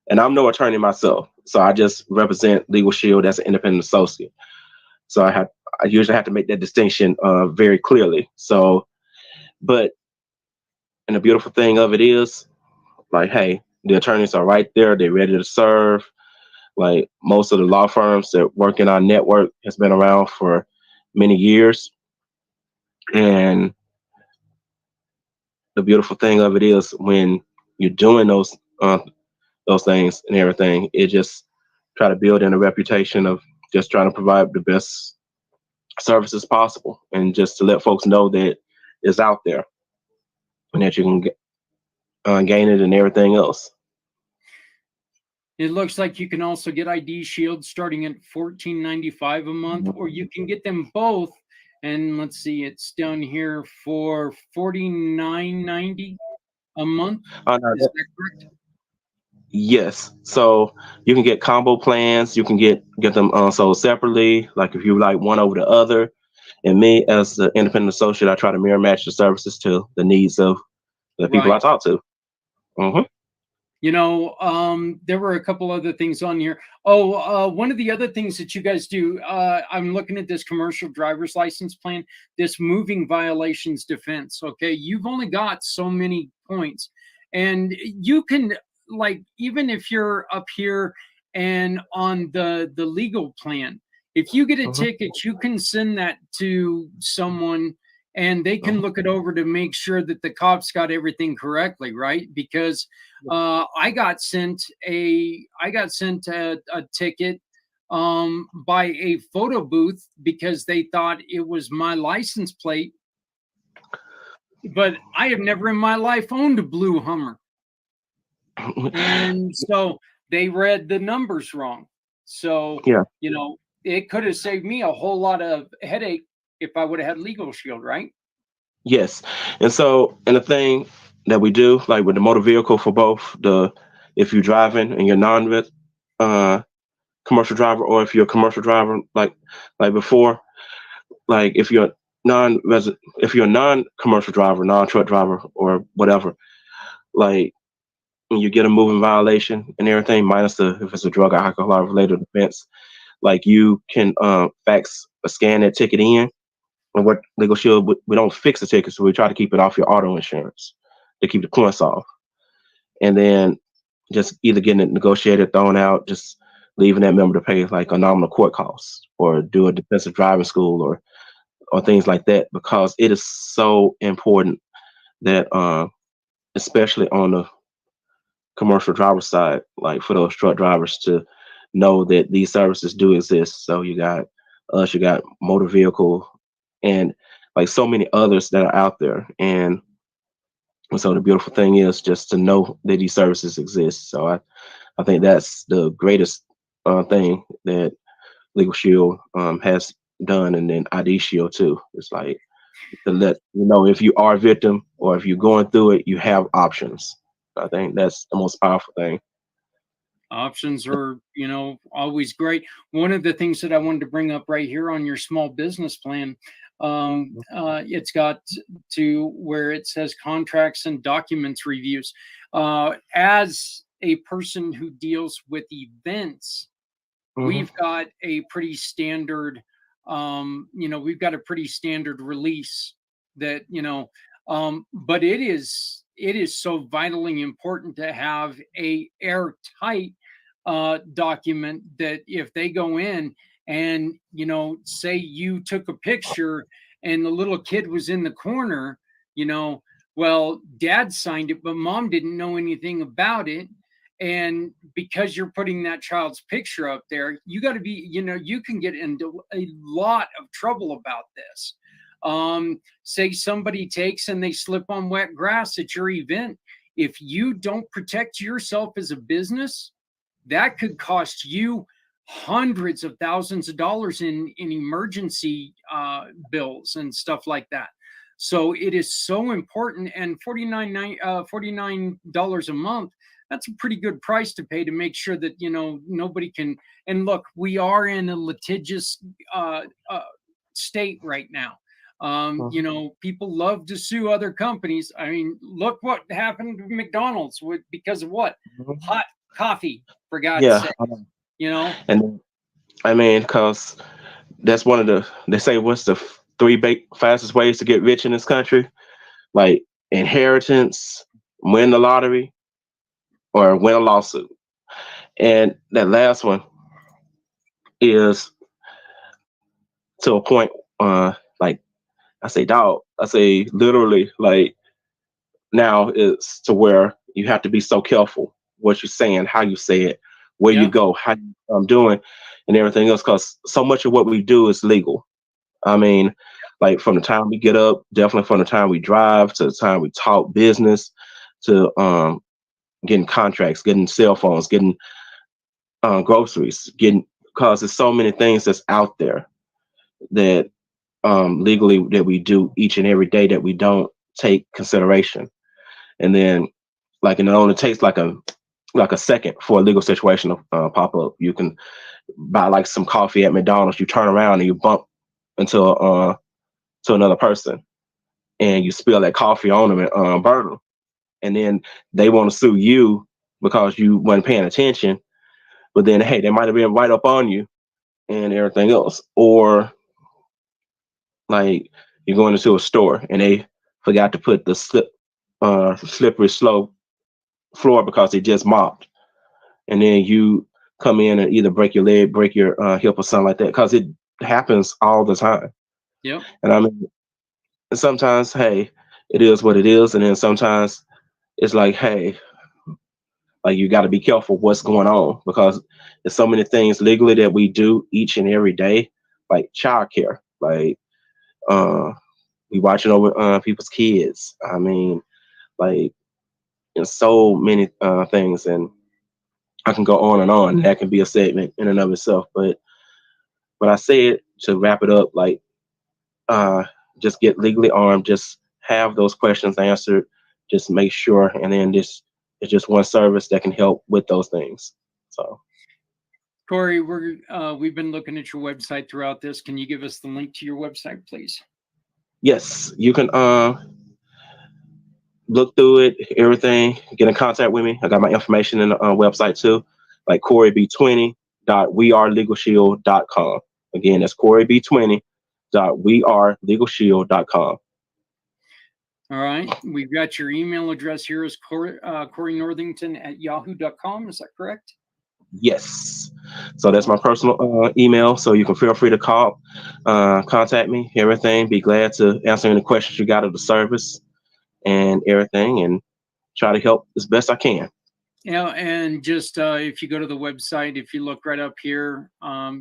Speaker 2: And I'm no attorney myself. So I just represent Legal Shield as an independent associate. So I usually have to make that distinction very clearly. So, but, and the beautiful thing of it is, like, hey, the attorneys are right there. They're ready to serve. Like most of the law firms that work in our network has been around for many years. And the beautiful thing of it is when you're doing those things and everything, it just try to build in a reputation of just trying to provide the best services possible, and just to let folks know that it's out there and that you can gain it and everything else.
Speaker 1: It looks like you can also get ID Shield starting at 14.95 a month, or you can get them both. And let's see, it's down here for 49.90 a month. Is
Speaker 2: No,
Speaker 1: that correct?
Speaker 2: yes, so you can get combo plans. You can get them sold separately. Like if you like one over the other, And me as the independent associate, I try to mirror match the services to the needs of the people I
Speaker 1: Right.
Speaker 2: talk to. Hmm.
Speaker 1: There were a couple other things on here. Oh, one of the other things that you guys do, I'm looking at this commercial driver's license plan, this moving violations defense. Okay, you've only got so many points, and you can, like, even if you're up here and on the legal plan, if you get a
Speaker 2: Hmm.
Speaker 1: ticket, you can send that to someone and they can
Speaker 2: Hmm.
Speaker 1: look it over to make sure that the cops got everything correctly, right? Because I got sent a ticket by a photo booth because they thought it was my license plate, but I have never in my life owned a blue Hummer, and so they read the numbers wrong. So
Speaker 2: Yeah.
Speaker 1: it could have saved me a whole lot of headache if I would have had Legal Shield, right?
Speaker 2: Yes. And so, and the thing that we do, like with the motor vehicle for both the, if you're driving and you're uh, commercial driver, or if you're a commercial driver, like before, like if you're a non-commercial driver, non-truck driver, or whatever, like when you get a moving violation and everything, minus the if it's a drug or alcohol related offense, like you can fax a scan that ticket in. And what Legal Shield, we don't fix the ticket, so we try to keep it off your auto insurance to keep the points off, and then just either getting it negotiated, thrown out, just leaving that member to pay like a nominal court costs or do a defensive driving school or things like that, because it is so important that especially on the commercial driver side, like for those truck drivers to know that these services do exist. So you got us, you got motor vehicle, and like so many others that are out there. And so the beautiful thing is just to know that these services exist. So I think that's the greatest thing that Legal Shield has done, and then ID Shield too. It's like to let you know if you are a victim or if you're going through it, you have options. I think that's the most powerful thing.
Speaker 1: Options are, always great. One of the things that I wanted to bring up right here on your small business plan, it's got to where it says contracts and documents reviews. As a person who deals with events,
Speaker 2: Hmm.
Speaker 1: we've got a pretty standard we've got a pretty standard release that but it is so vitally important to have a airtight document that if they go in and say you took a picture and the little kid was in the corner, you know well, dad signed it but mom didn't know anything about it, and because you're putting that child's picture up there, you got to be, you can get into a lot of trouble about this. Say somebody takes and they slip on wet grass at your event. If you don't protect yourself as a business, that could cost you hundreds of thousands of dollars in emergency bills and stuff like that. So it is so important. And $49 a month, that's a pretty good price to pay to make sure that nobody can. And look, we are in a litigious state right now. People love to sue other companies. I mean, look what happened to McDonald's because of what?
Speaker 2: Hmm.
Speaker 1: Hot coffee, for God's
Speaker 2: Yeah,
Speaker 1: sake. you know
Speaker 2: and I mean, because that's one of they say what's the three fastest ways to get rich in this country? Like inheritance, win the lottery, or win a lawsuit. And that last one is to a point. Like I say, dog. I say literally, like now it's to where you have to be so careful what you're saying, how you say it, where you
Speaker 1: yeah,
Speaker 2: go, how you doing, and everything else. Because so much of what we do is legal. I mean, like from the time we get up, definitely from the time we drive to the time we talk business, to getting contracts, getting cell phones, getting groceries, getting, because there's so many things that's out there that legally that we do each and every day that we don't take consideration. And then like, and it only takes like a second for a legal situation to pop up. You can buy like some coffee at McDonald's, you turn around and you bump into to another person, and you spill that coffee on them and burn them, and then they want to sue you because you weren't paying attention. But then, hey, they might have been right up on you and everything else. Or like you're going into a store and they forgot to put the slippery slope floor because they just mopped, and then you come in and either break your leg, break your hip, or something like that, because it happens all the time.
Speaker 1: Yep.
Speaker 2: And I mean, sometimes, hey, it is what it is, and then sometimes it's like, hey, like you got to be careful what's going on, because there's so many things legally that we do each and every day, like childcare, like we watching over people's kids. I mean, like, there's so many things, and I can go on and on. That can be a segment in and of itself, but I say it to wrap it up, like, uh, just get legally armed, just have those questions answered, just make sure, and then this is just one service that can help with those things. So.
Speaker 1: Corey, we've been looking at your website throughout this. Can you give us the link to your website, please?
Speaker 2: Yes, you can look through it, everything, get in contact with me. I got my information in the website too, like CoreyB20.wearelegalshield.com. Again, that's CoreyB20.wearelegalshield.com.
Speaker 1: All right. We've got your email address here is Corey Northington at yahoo.com. Is that correct?
Speaker 2: Yes. So that's my personal email. So you can feel free to call, contact me, everything. Be glad to answer any questions you got of the service and everything, and try to help as best I can.
Speaker 1: Yeah, and just if you go to the website, if you look right up here,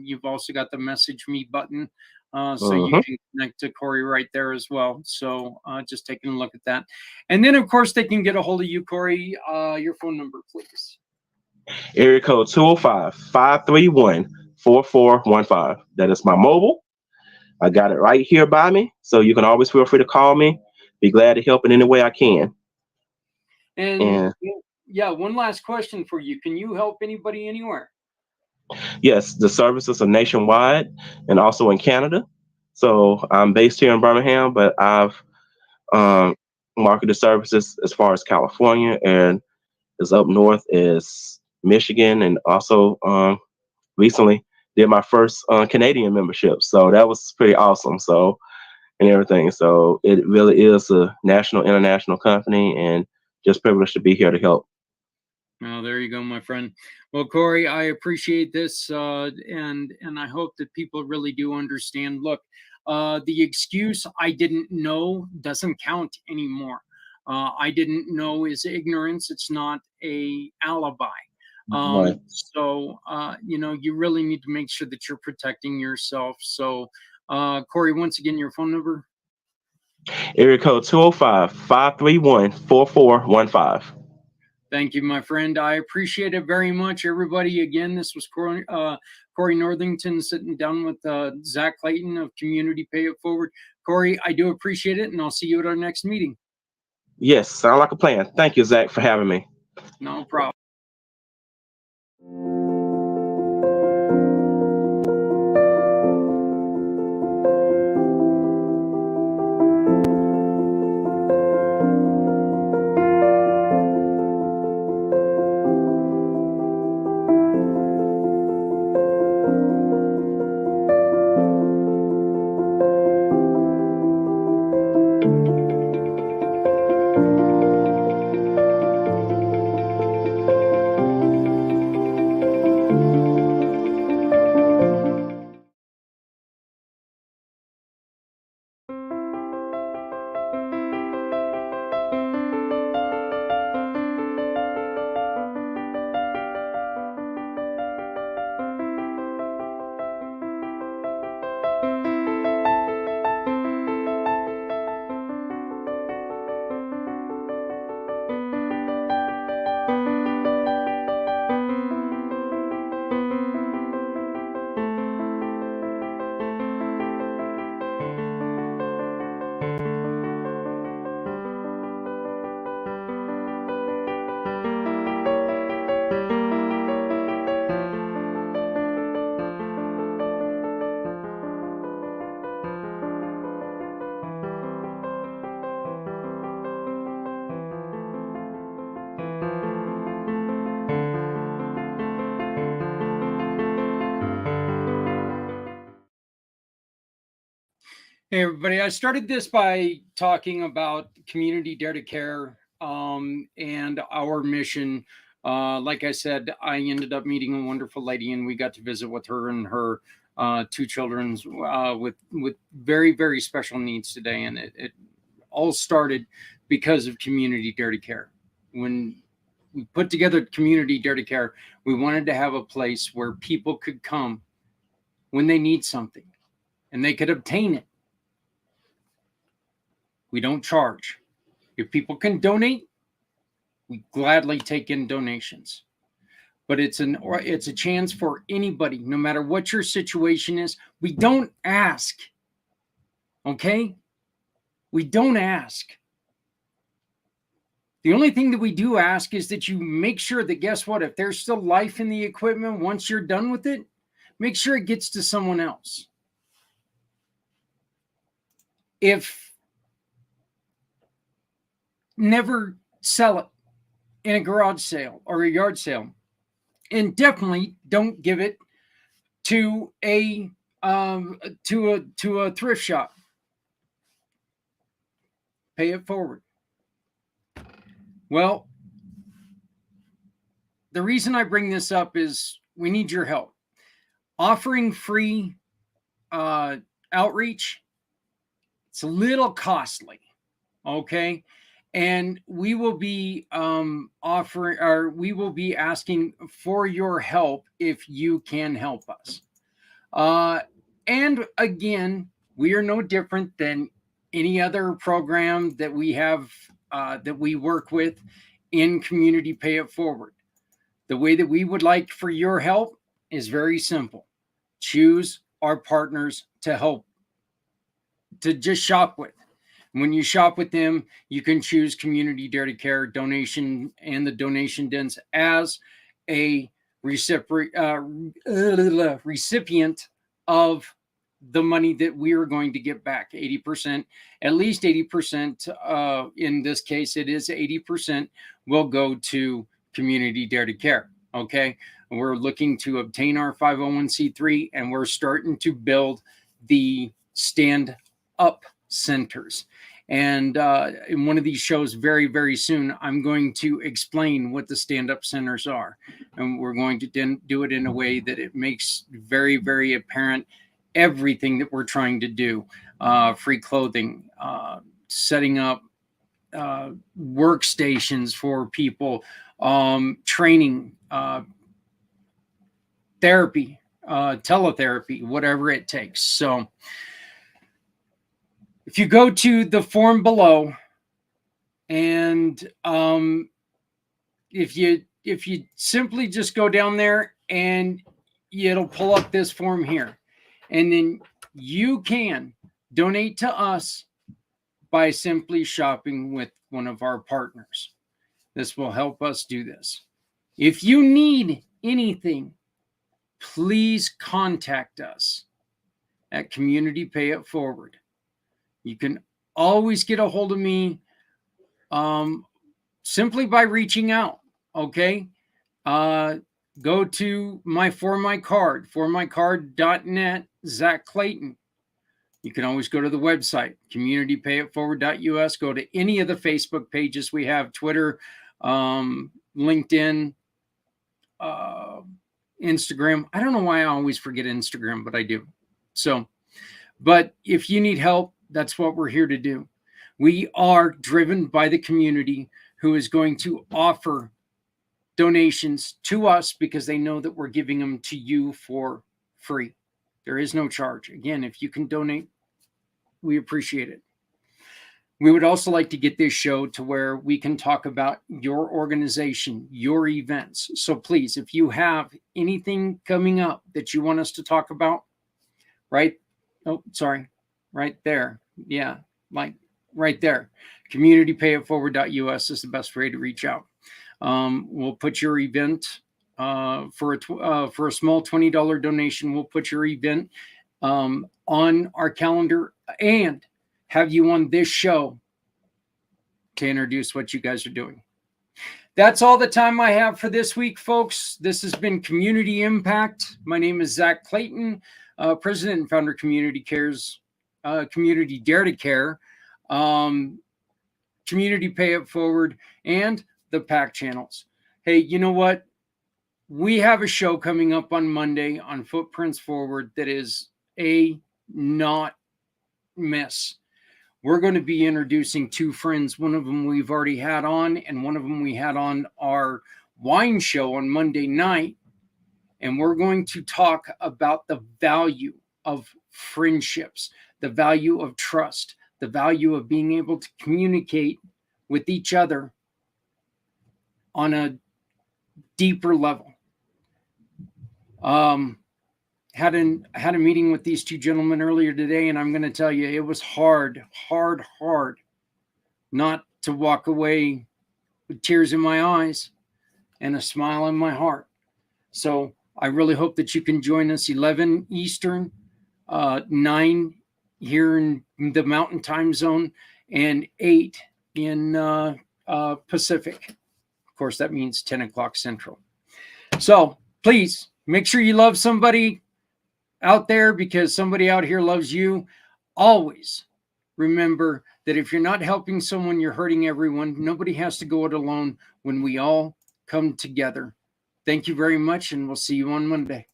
Speaker 1: you've also got the message me button. So you can connect to Corey right there as well. So just taking a look at that. And then, of course, they can get a hold of you, Corey. Your phone number, please.
Speaker 2: Area code 205-531-4415. That is my mobile. I got it right here by me. So you can always feel free to call me. Be glad to help in any way I can.
Speaker 1: And yeah, one last question for you. Can you help anybody anywhere?
Speaker 2: Yes, the services are nationwide and also in Canada. So I'm based here in Birmingham, but I've marketed services as far as California, and as up north is Michigan, and also recently did my first Canadian membership. So that was pretty awesome. So, and everything. So it really is a national, international company, and just privileged to be here to help.
Speaker 1: Oh, there you go, my friend. Well, Corey, I appreciate this, and I hope that people really do understand. Look, the excuse "I didn't know" doesn't count anymore. I didn't know is ignorance. It's not a alibi.
Speaker 2: Right.
Speaker 1: So you really need to make sure that you're protecting yourself. So, Corey, once again, your phone number.
Speaker 2: Area code 205-531-4415.
Speaker 1: Thank you, my friend. I appreciate it very much, everybody. Again, this was Corey Northington sitting down with Zach Clayton of Community Pay It Forward. Corey, I do appreciate it, and I'll see you at our next meeting.
Speaker 2: Yes, sound like a plan. Thank you, Zach, for having me.
Speaker 1: No problem. Hey, everybody. I started this by talking about Community Dare to Care and our mission. Like I said, I ended up meeting a wonderful lady, and we got to visit with her and her two children with very, very special needs today. And it all started because of Community Dare to Care. When we put together Community Dare to Care, we wanted to have a place where people could come when they need something and they could obtain it. We don't charge. If people can donate, we gladly take in donations. But it's a chance for anybody, no matter what your situation is. We don't ask. Okay? We don't ask. The only thing that we do ask is that you make sure that, guess what, if there's still life in the equipment once you're done with it, make sure it gets to someone else. If never sell it in a garage sale or a yard sale, and definitely don't give it to a thrift shop. Pay it forward. Well, the reason I bring this up is we need your help. Offering free outreach, it's a little costly, okay? And we will be we will be asking for your help if you can help us. And again, we are no different than any other program that we have that we work with in Community Pay It Forward. The way that we would like for your help is very simple. Choose our partners to help, to just shop with. When you shop with them, you can choose Community Dare to Care donation and the donation dens as a recipient of the money that we are going to get back. 80%, at least 80%. In this case, it is 80% will go to Community Dare to Care. Okay. We're looking to obtain our 501c3, and we're starting to build the stand up centers. And in one of these shows very, very soon, I'm going to explain what the stand-up centers are. And we're going to do it in a way that it makes very, very apparent everything that we're trying to do. Free clothing, setting up workstations for people, training, therapy, teletherapy, whatever it takes. So if you go to the form below, and if you simply just go down there, and it'll pull up this form here, and then you can donate to us by simply shopping with one of our partners. This will help us do this. If you need anything, please contact us at Community Pay It Forward. You can always get a hold of me simply by reaching out, okay? Go to formycard.net, Zach Clayton. You can always go to the website, communitypayitforward.us. Go to any of the Facebook pages we have, Twitter, LinkedIn, Instagram. I don't know why I always forget Instagram, but I do. So, but if you need help, that's what we're here to do. We are driven by the community who is going to offer donations to us because they know that we're giving them to you for free. There is no charge. Again, if you can donate, we appreciate it. We would also like to get this show to where we can talk about your organization, your events. So please, if you have anything coming up that you want us to talk about, right there. Yeah, like right there. Communitypayitforward.us is the best way to reach out. We'll put your event for a small $20 donation. We'll put your event on our calendar and have you on this show to introduce what you guys are doing. That's all the time I have for this week, folks. This has been Community Impact. My name is Zach Clayton, President and founder of Community Cares. Community Dare to Care, Community Pay It Forward, and the PAC channels. Hey, you know what? We have a show coming up on Monday on Footprints Forward that is a not miss. We're going to be introducing two friends. One of them we've already had on, and one of them we had on our wine show on Monday night. And we're going to talk about the value of friendships, the value of trust, the value of being able to communicate with each other on a deeper level. Had a meeting with these two gentlemen earlier today, and I'm going to tell you, it was hard not to walk away with tears in my eyes and a smile in my heart. So I really hope that you can join us 11 Eastern, 9 here in the Mountain Time Zone, and 8 in Pacific. Of course, that means 10 o'clock Central. So please make sure you love somebody out there, because somebody out here loves you. Always remember that if you're not helping someone, you're hurting everyone. Nobody has to go it alone when we all come together. Thank you very much, and we'll see you on Monday.